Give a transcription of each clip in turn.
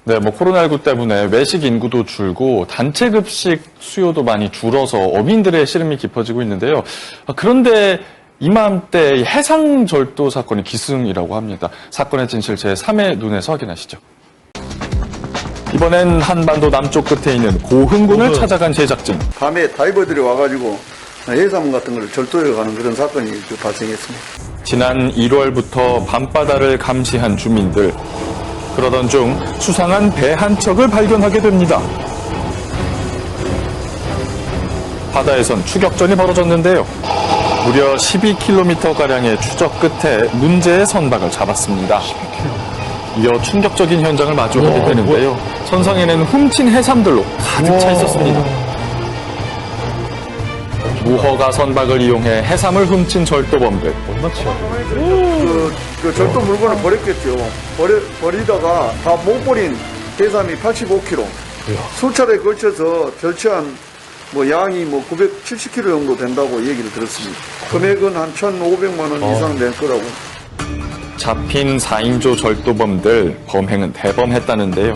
네, 코로나19 때문에 외식 인구도 줄고 단체 급식 수요도 많이 줄어서 어민들의 시름이 깊어지고 있는데요. 그런데 이맘때 해상절도 사건이 기승이라고 합니다. 사건의 진실 제3의 눈에서 확인하시죠. 이번엔 한반도 남쪽 끝에 있는 고흥군을 찾아간 제작진. 밤에 다이버들이 와가지고 해삼 같은 걸 절도해 가는 그런 사건이 발생했습니다. 지난 1월부터 밤바다를 감시한 주민들. 그러던 중 수상한 배 한 척을 발견하게 됩니다. 바다에선 추격전이 벌어졌는데요. 무려 12km가량의 추적 끝에 문제의 선박을 잡았습니다. 이어 충격적인 현장을 마주하게 되는데요. 선상에는 훔친 해삼들로 가득 차 있었습니다. 무허가 선박을 이용해 해삼을 훔친 절도범들. 그 절도 물건을 버렸겠죠. 버리다가 다 못 버린 해삼이 85kg. 수차례에 걸쳐서 절취한 양이 970kg 정도 된다고 얘기를 들었습니다. 금액은 한 1,500만 원 이상 될 거라고. 잡힌 4인조 절도범들 범행은 대범했다는데요.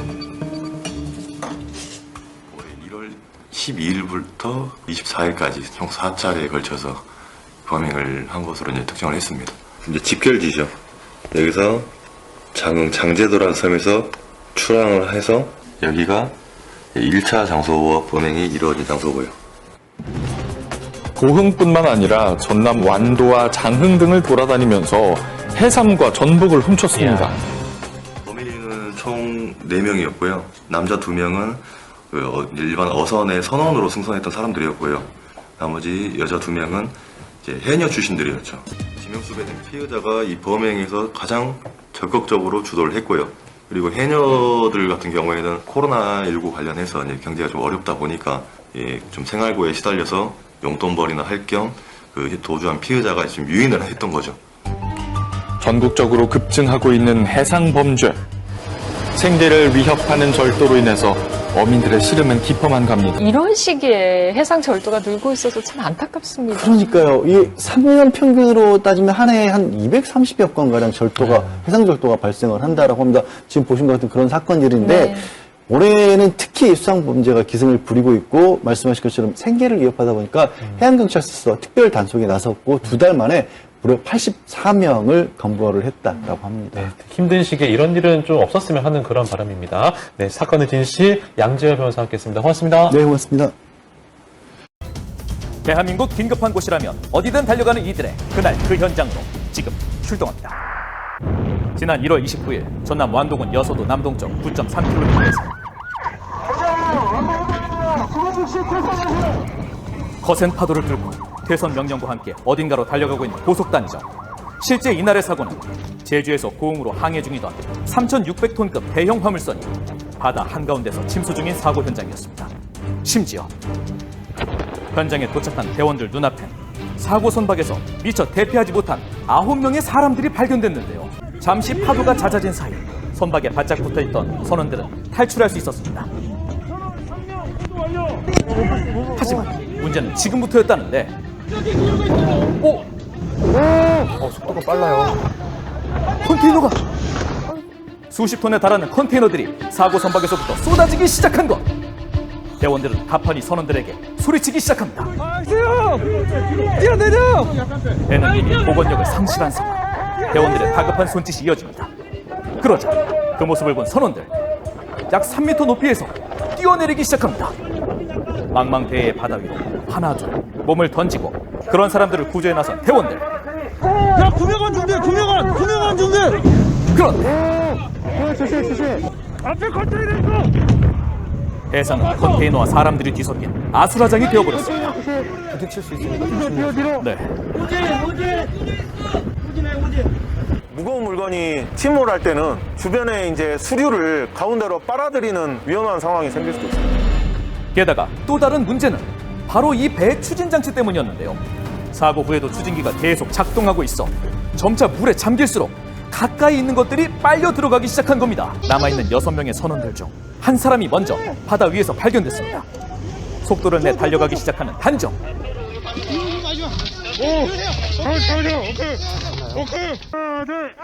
올해 1월 12일부터 24일까지 총 4차례에 걸쳐서 범행을 한 것으로 이제 특정을 했습니다. 이제 집결지죠. 여기서 장제도라는 섬에서 출항을 해서 여기가 1차 장소와 범행이 이루어진 장소고요. 고흥뿐만 아니라 전남 완도와 장흥 등을 돌아다니면서 해삼과 전복을 훔쳤습니다. 범인은 총 4명이었고요. 남자 2명은 일반 어선의 선원으로 승선했던 사람들이었고요. 나머지 여자 2명은 이제 해녀 출신들이었죠. 지명수배 등 피해자가 이 범행에서 가장 적극적으로 주도를 했고요. 그리고 해녀들 같은 경우에는 코로나19 관련해서 이제 경제가 좀 어렵다 보니까 좀 생활고에 시달려서 용돈벌이나 할 겸 도주한 피해자가 지금 유인을 했던 거죠. 전국적으로 급증하고 있는 해상 범죄. 생계를 위협하는 절도로 인해서 어민들의 시름은 깊어만 갑니다. 이런 시기에 해상 절도가 늘고 있어서 참 안타깝습니다. 그러니까요. 이 3년 평균으로 따지면 한 해에 한 230여 건가량 해상 절도가 발생을 한다라고 합니다. 지금 보신 것 같은 그런 사건들인데 네. 올해는 특히 수상 범죄가 기승을 부리고 있고 말씀하신 것처럼 생계를 위협하다 보니까 해양경찰서 특별 단속에 나섰고 2달 만에 무려 84명을 검거를 했다라고 합니다. 네, 힘든 시기에 이런 일은 좀 없었으면 하는 그런 바람입니다. 네, 사건의 진실 양재열 변호사와 함께했습니다. 고맙습니다. 네, 고맙습니다. 대한민국 긴급한 곳이라면 어디든 달려가는 이들의 그날 그 현장으로 지금 출동합니다. 지난 1월 29일 전남 완도군 여서도 남동쪽 9.3km에서 거센 파도를 뚫고 퇴선 명령과 함께 어딘가로 달려가고 있는 고속단정. 실제 이날의 사고는 제주에서 고흥으로 항해 중이던 3,600톤급 대형 화물선이 바다 한가운데서 침수 중인 사고 현장이었습니다. 심지어 현장에 도착한 대원들 눈앞엔 사고 선박에서 미처 대피하지 못한 9명의 사람들이 발견됐는데요. 잠시 파도가 잦아진 사이 선박에 바짝 붙어있던 선원들은 탈출할 수 있었습니다. 하지만 문제는 지금부터였다는데 속도가 빨라요. 컨테이너가 수십 톤에 달하는 컨테이너들이 사고 선박에서부터 쏟아지기 시작한 것. 대원들은 가판이 선원들에게 소리치기 시작합니다. 뛰어내려! 배는 이미 복원력을 상실한 상황. 대원들의 다급한 손짓이 이어집니다. 그러자 그 모습을 본 선원들 약 3m 높이에서 뛰어내리기 시작합니다. 망망대해의 바다 위로 하나 둘 몸을 던지고 그런 사람들을 구조해 나선 대원들. 야, 구명관 준비! 그런데 앞에 컨테이너 있어! 해상은 컨테이너와 사람들이 뒤섞인 아수라장이 되어버렸습니다. 부딪힐 수 있습니다. 뒤로. 네. 무거운 물건이 침몰할 때는 주변에 이제 수류를 가운데로 빨아들이는 위험한 상황이 생길 수도 있습니다. 게다가 또 다른 문제는 바로 이 배의 추진 장치 때문이었는데요. 사고 후에도 추진기가 계속 작동하고 있어 점차 물에 잠길수록 가까이 있는 것들이 빨려 들어가기 시작한 겁니다. 남아있는 6명의 선원들 중 한 사람이 먼저 바다 위에서 발견됐습니다. 속도를 내 달려가기 시작하는 단정. 오케이. 하나, 둘.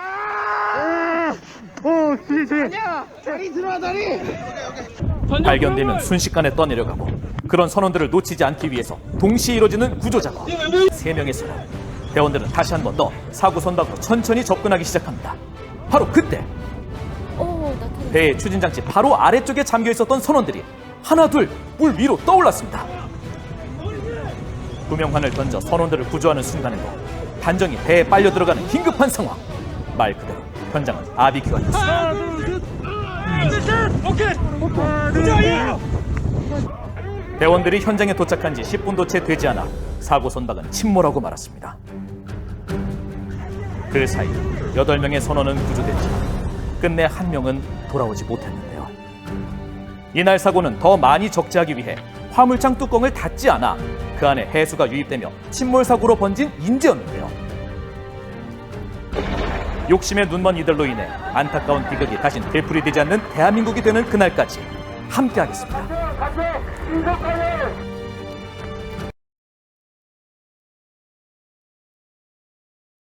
발견되면 순식간에 떠내려가고 그런 선원들을 놓치지 않기 위해서 동시에 이루어지는 구조 작업. 3명의 선원. 대원들은 다시 한 번 더 사고 선박으로 천천히 접근하기 시작합니다. 바로 그때 배의 추진장치 바로 아래쪽에 잠겨 있었던 선원들이 하나 둘 물 위로 떠올랐습니다. 구명환을 던져 선원들을 구조하는 순간에도 단정히 배에 빨려 들어가는 긴급한 상황. 말 그대로 현장은 아비큐가 됐습니다. 대원들이 현장에 도착한 지 10분도 채 되지 않아 사고 선박은 침몰하고 말았습니다. 그 사이 8명의 선원은 구조됐지만 끝내 1명은 돌아오지 못했는데요. 이날 사고는 더 많이 적재하기 위해 화물창 뚜껑을 닫지 않아 그 안에 해수가 유입되며 침몰 사고로 번진 인재였는데요. 욕심의 눈먼 이들로 인해 안타까운 비극이 다신 되풀이되지 않는 대한민국이 되는 그날까지 함께하겠습니다.